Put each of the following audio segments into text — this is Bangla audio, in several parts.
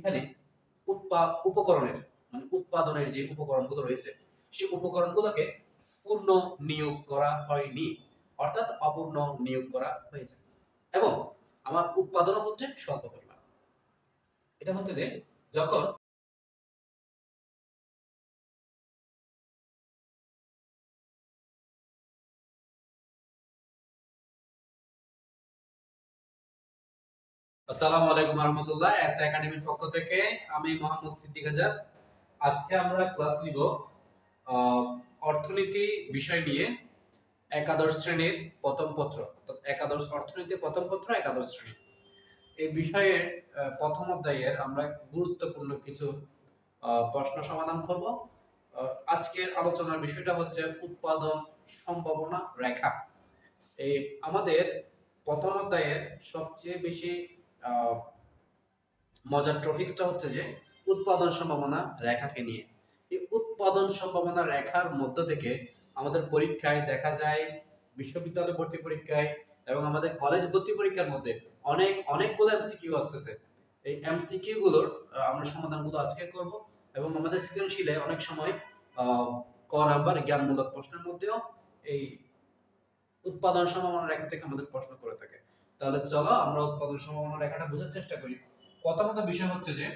এখানে উপকরণের মানে উৎপাদনের যে উপকরণগুলো রয়েছে সেই উপকরণগুলোকে পূর্ণ নিয়োগ করা হয়নি, অর্থাৎ অপূর্ণ নিয়োগ করা হয়েছে, এবং আমার উৎপাদনও হচ্ছে স্বল্প পরিমাণ। এটা হচ্ছে যে যখন আসসালামু আলাইকুম রহমতুল্লাহ, এস একাডেমির পক্ষ থেকে আমি মোহাম্মদ সিদ্দিক আজাদ। আজকে আমরা ক্লাস নিব অর্থনীতি বিষয় নিয়ে, একাদশ শ্রেণীর প্রথম পত্র, একাদশ অর্থনীতি প্রথম পত্র একাদশ শ্রেণী। এই বিষয়ের প্রথম অধ্যায়ের আমরা গুরুত্বপূর্ণ কিছু প্রশ্ন সমাধান করব। আজকের আলোচনার বিষয়টা হচ্ছে উৎপাদন সম্ভাবনা রেখা। এই আমাদের প্রথম অধ্যায়ের সবচেয়ে বেশি মজার টপিকসটা হচ্ছে যে উৎপাদন সম্ভাবনা রেখাকে নিয়ে। এই উৎপাদন সম্ভাবনা রেখার মধ্য থেকে আমাদের পরীক্ষায় দেখা যায়, বিশ্ববিদ্যালয় ভর্তি পরীক্ষায় এবং আমাদের কলেজ ভর্তি পরীক্ষার মধ্যে অনেকগুলো এমসিকিউ আসতেছে। এই এমসিকিউ গুলোর আমরা সমাধানগুলো আজকে করব, এবং আমাদের সৃজনশীলে অনেক সময় ক নাম্বার জ্ঞানমূলক প্রশ্নের মধ্যেও এই উৎপাদন সম্ভাবনা রেখা থেকে আমাদের প্রশ্ন করে থাকে। তাহলে চলো আমরা উৎপাদন সম্ভাবনা রেখাটা বোঝার চেষ্টা করি। প্রথমত বিষয় হচ্ছে যে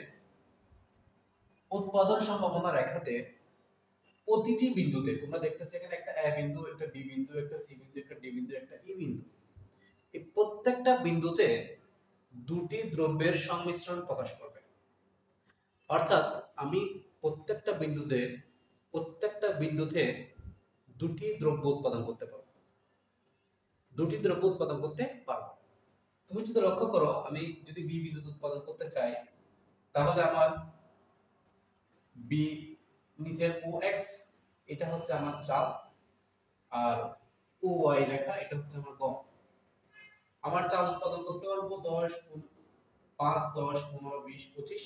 উৎপাদন সম্ভাবনা রেখাতে প্রতিটি বিন্দুতে তোমরা দেখতেছো এখানে একটা এ বিন্দু, একটা বি বিন্দু, একটা সি বিন্দু, একটা ডি বিন্দু, একটা ই বিন্দু। এই প্রত্যেকটা বিন্দুতে দুটি দ্রব্যের সংমিশ্রণ প্রকাশ করবে। অর্থাৎ আমি প্রত্যেকটা বিন্দুতে দুটি দ্রব্য উৎপাদন করতে পারবো, তুমি যদি লক্ষ্য করো, আমি যদি বি বিন্দু উৎপাদন করতে চাই, তাহলে আমার বি নিচের ও এক্স এটা হচ্ছে আমার চাল, আর ও ওয়াই রেখা এটা হচ্ছে আমার গম। আমার চাল উৎপাদন করতে পারবো 10, 5, 10, 15, 20, 25,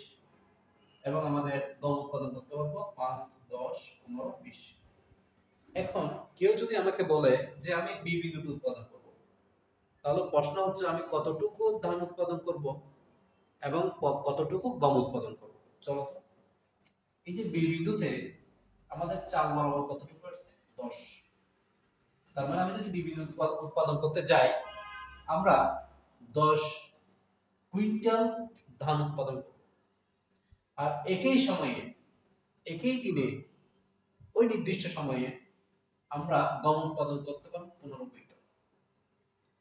এবং আমাদের গম উৎপাদন করতে পারবো 5, 10, 15, 20। এখন কেউ যদি আমাকে বলে যে আমি বি বিদ্যুৎ উৎপাদন করব, তাহলে প্রশ্ন হচ্ছে আমি কতটুকু ধান উৎপাদন করব এবং কতটুকু গম উৎপাদন করব। চলো তো, এই যে বি বিন্দুতে আমাদের চাল বরাবর কতটুকু আছে? 10। তার মানে আমি যদি বি বিন্দু উৎপাদন করতে যাই, আমরা 10 কুইন্টাল ধান উৎপাদন করব। আর একই দিনে ওই নির্দিষ্ট সময়ে আমরা গম উৎপাদন করতে পারবো 15 কুইন্টাল।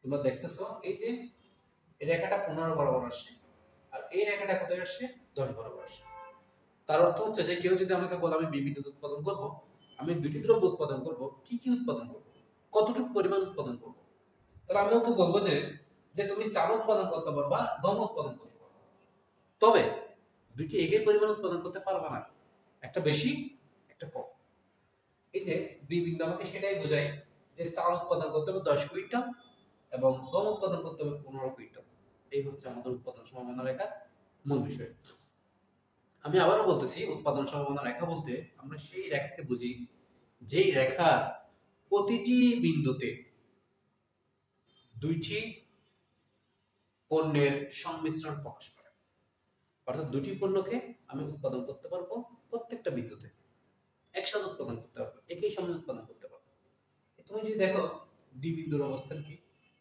তোমরা দেখতেছো এই যে এই রেখাটা 15 বরাবর আসছে, আর এই রেখাটা কোথায় আসছে? 10 বরাবর আসছে। তার অর্থ হচ্ছে যে কেউ যদি আমাকে বলে আমি বিদ্যুৎ উৎপাদন করব, আমি দুটি দ্রব্য উৎপাদন করব, কি কি উৎপাদন করব, কতটুকু পরিমাণ উৎপাদন করব, তাহলে আমি ওকে বলবো যে তুমি চাল উৎপাদন করতে পারবা, গম উৎপাদন করতে পারবা, তবে দুইটি একই পরিমাণ উৎপাদন করতে পারবা না, একটা বেশি একটা কম। এই যে বি বিন্দু আমাকে সেটাই বোঝায় যে চাল উৎপাদন করতে হবে 10 কুইন্টাল এবং গম উৎপাদন করতে হবে 15 কুইন্টাল। এই হচ্ছে আমাদের উৎপাদন সম্ভাবনা রেখার মূল বিষয়। আমি আবারও বলতেছি, উৎপাদন সম্ভাবনা রেখা বলতে আমরা সেই রেখাকে বুঝি যেই রেখা প্রতিটি বিন্দুতে দুইটি পণ্যের সংমিশ্রণ প্রকাশ করে। অর্থাৎ দুটি পণ্যকে আমি উৎপাদন করতে পারবো, প্রত্যেকটা বিন্দুতে একসাথে উৎপাদন করতে পারবো, একই সময় উৎপাদন করতে পারবো। তুমি যদি দেখো ডি বিন্দুর অবস্থান কি,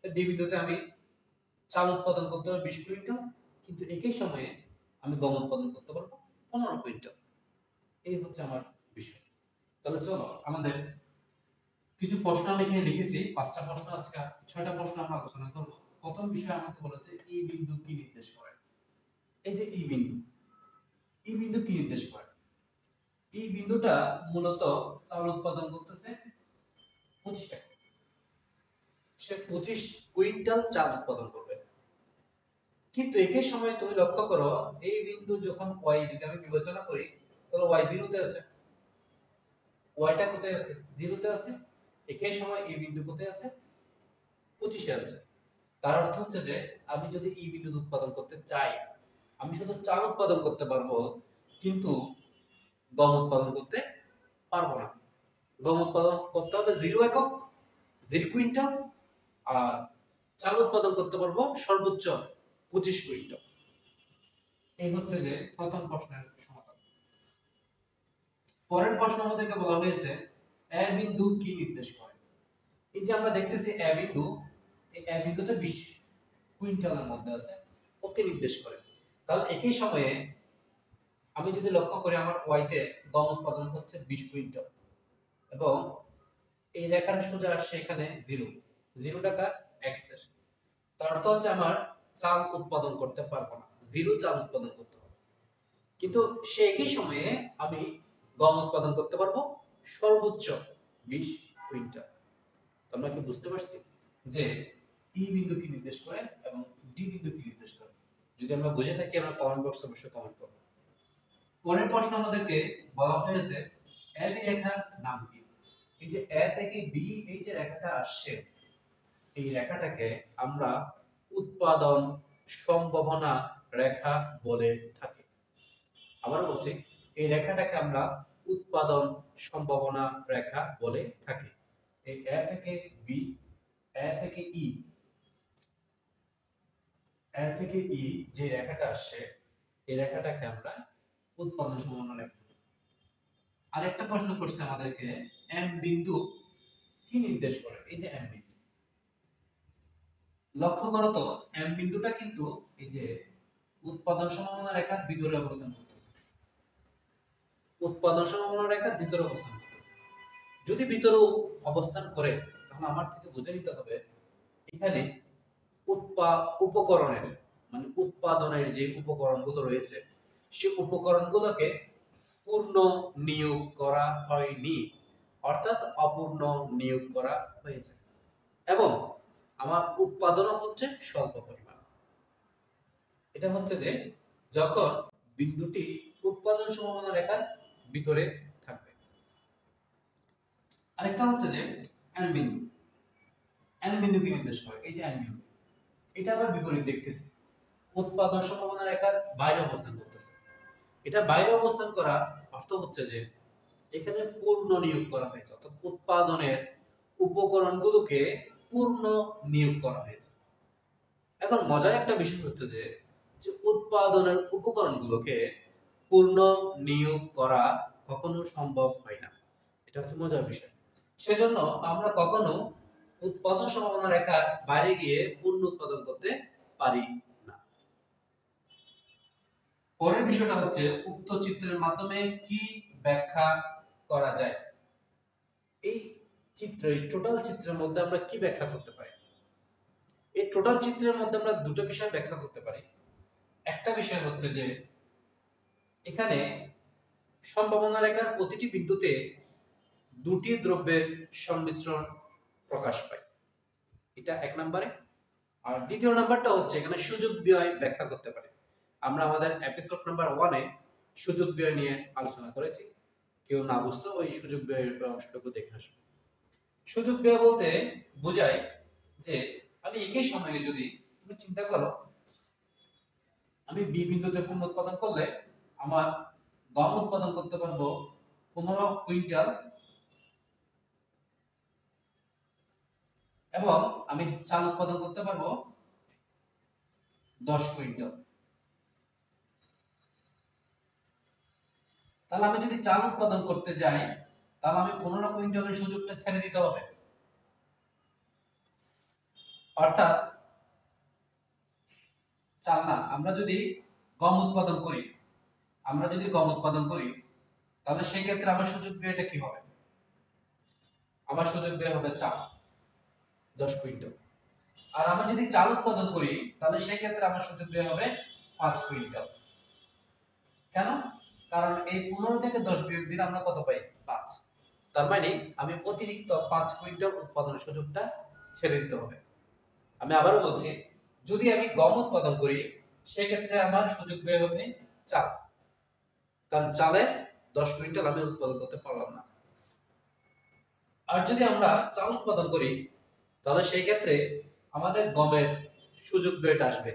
ডি বিন্দুতে আমি চাল উৎপাদন করতে পারবো 20 কুইন্টাল, কিন্তু একই সময়ে আমি গম উৎপাদন করতে পারবো 15 কুইন্টাল। এই হচ্ছে আমার বিষয়। তাহলে চলো আমাদের কিছু প্রশ্ন আমি এখানে লিখেছি, 5টা প্রশ্ন, আজকে 6টা প্রশ্ন আমরা আলোচনা করব। প্রথম বিষয় আমাকে বলেছে এই বিন্দু কি নির্দেশ করে। এই যে এই বিন্দু কি নির্দেশ করে? এই বিন্দুটা মূলত চাল উৎপাদন করতেছে 25 টাকা, সে 25 কুইন্টাল চাল উৎপাদন করবে। কিন্তু একই সময়ে তুমি লক্ষ্য করো এই বিন্দু যখন ওয়াই যদি আমি বিবেচনা করি, তাহলে ওয়াই জিরোতে আছে, ওয়াইটা কোথায় আছে? জিরোতে আছে। একই সময় এই বিন্দু কোথায় আছে? 25-এ আছে। তার অর্থ হচ্ছে যে আমি যদি এই বিদ্যুৎ উৎপাদন করতে চাই, আমি শুধু চাল উৎপাদন করতে পারবো, কিন্তু গম উৎপাদন করতে পারবো না। গম উৎপাদন করতে হবে 0 একক, 0 কুইন্টাল, আর চাল উৎপাদন করতে পারবো সর্বোচ্চ 25 কুইন্টাল। এই হচ্ছে যে প্রথম প্রশ্নের সমাধান। পরের প্রশ্ন আমাদেরকে বলা হয়েছে এ বিন্দু কি নির্দেশ করে। এই যে আমরা দেখতেছি এ বিন্দু, এই এ বিন্দুটা 20 কুইন্টালের মধ্যে আছে, ওকে নির্দেশ করে। তাহলে একই সময়ে আমি যদি লক্ষ্য করি আমার ওয়াইতে গম উৎপাদন হচ্ছে 20 কুইন্টাল এবং এই রেখাটা সোজা আসছে এখানে 0 টাকা এক্স এর, তার অর্থ হচ্ছে আমার চাল উৎপাদন করতে পারবো না, 0 চাল উৎপাদন করতে হবে। কিন্তু সে একই সময়ে আমি গম উৎপাদন করতে পারবো সর্বোচ্চ 20 কুইন্টাল। আমরা কি বুঝতে পারছি যে ই বিন্দু কি নির্দেশ করে এবং ডি বিন্দু কি নির্দেশ করে? যদি আমরা বুঝে থাকি আমরা কমেন্ট বক্সে অবশ্যই কমেন্ট করব। পরের প্রশ্ন আমাদেরকে বলা হয়েছে এ বি রেখার নাম কি। এই যে এ থেকে বি এই যে রেখাটা আসছে, এই রেখাটাকে আমরা উৎপাদন সম্ভাবনা রেখা বলে থাকি। আবারও বলছি, এই রেখাটাকে আমরা উৎপাদন সম্ভাবনা রেখা বলে থাকি। এই এ থেকে বি, এ থেকে ই, এ থেকে ই যে রেখাটা আসছে, এই রেখাটাকে আমরা উৎপাদন সম্ভাবনা রেখা। আরেকটা প্রশ্ন করছে আমাদেরকে এম বিন্দু কি নির্দেশ করে। এই যে এম বিন্দু, লক্ষ্য করো তো এম বিন্দুটা কিন্তু এই যে উৎপাদন সম্ভাবনা রেখার ভিতরে অবস্থান করতেছে, উৎপাদন সম্ভাবনা রেখার ভিতরে অবস্থান করতেছে। যদি ভিতরে অবস্থান করে তাহলে আমার থেকে বুঝে নিতে হবে এখানে উপকরণের মানে উৎপাদনের যে উপকরণগুলো রয়েছে সেই উপকরণগুলোকে পূর্ণ নিয়োগ করা হয়নি, অর্থাৎ অপূর্ণ নিয়োগ করা হয়েছে এবং আমার উৎপাদনও হচ্ছে স্বল্প পরিমাণ। এটা হচ্ছে যে যখন বিন্দুটি উৎপাদন সম্ভাবনা রেখার ভিতরে থাকবে। আরেকটা হচ্ছে যে এন বিন্দু, এন বিন্দু কি নির্দেশ করে। এই যে এন বিন্দু, এটা আবার বিপরীত দেখতেছি, উৎপাদন সম্ভাবনা রেখার বাইরে অবস্থান করতেছে। এটা বাইরে অবস্থান করা অর্থ হচ্ছে যে এখানে পূর্ণ নিয়োগ করা হয়েছে, অর্থাৎ উৎপাদনের উপকরণগুলোকে পূর্ণ নিয়োগ করা হয়েছে। এখন মজার একটা বিষয় হচ্ছে যে উৎপাদনের উপকরণগুলোকে পূর্ণ নিয়োগ করা কখনো সম্ভব হয় না, এটা হচ্ছে মজার বিষয়। সেজন্য আমরা কখনো উৎপাদন সম্ভাবনা রেখার বাইরে গিয়ে পূর্ণ উৎপাদন করতে পারি না। পরের বিষয়টা হচ্ছে উক্ত চিত্রের মাধ্যমে কি ব্যাখ্যা করা যায়। এই চিত্রে, এই টোটাল চিত্রের মধ্যে আমরা কি ব্যাখ্যা করতে পারি। এই টোটাল চিত্রের মধ্যে আমরা দুটো বিষয় ব্যাখ্যা করতে পারি। একটা বিষয় হচ্ছে যে এখানে সম্ভাবনা রেখার প্রতিটি বিন্দুতে দুটি দ্রব্যের সংমিশ্রণ প্রকাশ পায়, এটা এক নম্বরে। আর দ্বিতীয় নাম্বারটা হচ্ছে এখানে সুযোগ ব্যয় ব্যাখ্যা করতে পারে। আমরা আমাদের এপিসোড নাম্বার 1 এ সুযোগ ব্যয় নিয়ে আলোচনা করেছি, কেউ না বুঝতো ওই সুযোগ ব্যয়ের অংশটুকু দেখে আসবে। সুযোগ ব্যয় বলতে বোঝায় যে আমি একই সময়ে, যদি তুমি চিন্তা করো আমি বি বিন্দুতে পণ্য উৎপাদন করলে আমার গম উৎপাদন করতে পারবো 15 কুইন্টাল এবং আমি চাল উৎপাদন করতে পারবো 10 কুইন্টাল। তাহলে আমি যদি চাল উৎপাদন করতে যাই তাহলে আমি 15 কুইন্টালের সুযোগটা ছেড়ে দিতে হবে, অর্থাৎ চাল না, আমরা যদি গম উৎপাদন করি, তাহলে সেই ক্ষেত্রে আমার সুযোগ ব্যয়টা কি হবে। আমার সুযোগ ব্যয় হবে চাল 10 কুইন্টাল। আর আমি যদি চাল উৎপাদন করি তাহলে সেই ক্ষেত্রে আমার সুযোগ ব্যয় হবে 5 কুইন্টাল। কেন? কারণ এই 15 থেকে 10 বিয়োগ দিলে আমরা কত পাই? 5। তার মানে আমি অতিরিক্ত 5 কুইন্টাল উৎপাদনের সুযোগটা ছেড়ে দিতে হবে। আমি আবারও বলছি, যদি আমি গম উৎপাদন করি সেই ক্ষেত্রে আমার সুযোগ ব্যয় হবে চাল, কারণ চালে 10 কুইন্টাল আমি উৎপাদন করতে পারলাম না। আর যদি আমরা চাল উৎপাদন করি তাহলে সেই ক্ষেত্রে আমাদের গমের সুযোগ ব্যয়টা আসবে,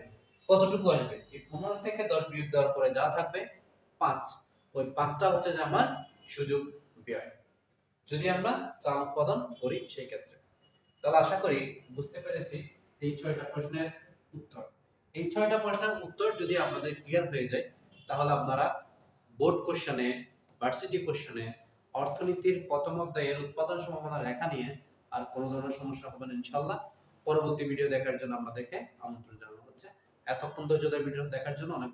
কতটুকু আসবে? এই 15 থেকে 10 বিয়োগ দেওয়ার পরে যা থাকবে 5, ওই 5টা হচ্ছে যে আমার সুযোগ ব্যয় যদি আমরা চাল উৎপাদন করি সেই ক্ষেত্রে। তাহলে আশা করি বুঝতে পেরেছি এই 6টা প্রশ্নের উত্তর। এই 6টা প্রশ্নের উত্তর যদি আপনাদের ক্লিয়ার হয়ে যায় তাহলে আপনারা বোর্ড কোশ্চেনে, ভার্সিটি কোশ্চেনে, অর্থনীতির প্রথম অধ্যায়ের উৎপাদন সম্ভাবনা লেখা নিয়ে আর কোনো ধরনের সমস্যা হবে না ইনশাআল্লাহ। পরবর্তী ভিডিও দেখার জন্য আপনাদেরকে আমন্ত্রণ জানানো হচ্ছে। এতক্ষণ ধৈর্য ধরে ভিডিও দেখার জন্য অনেক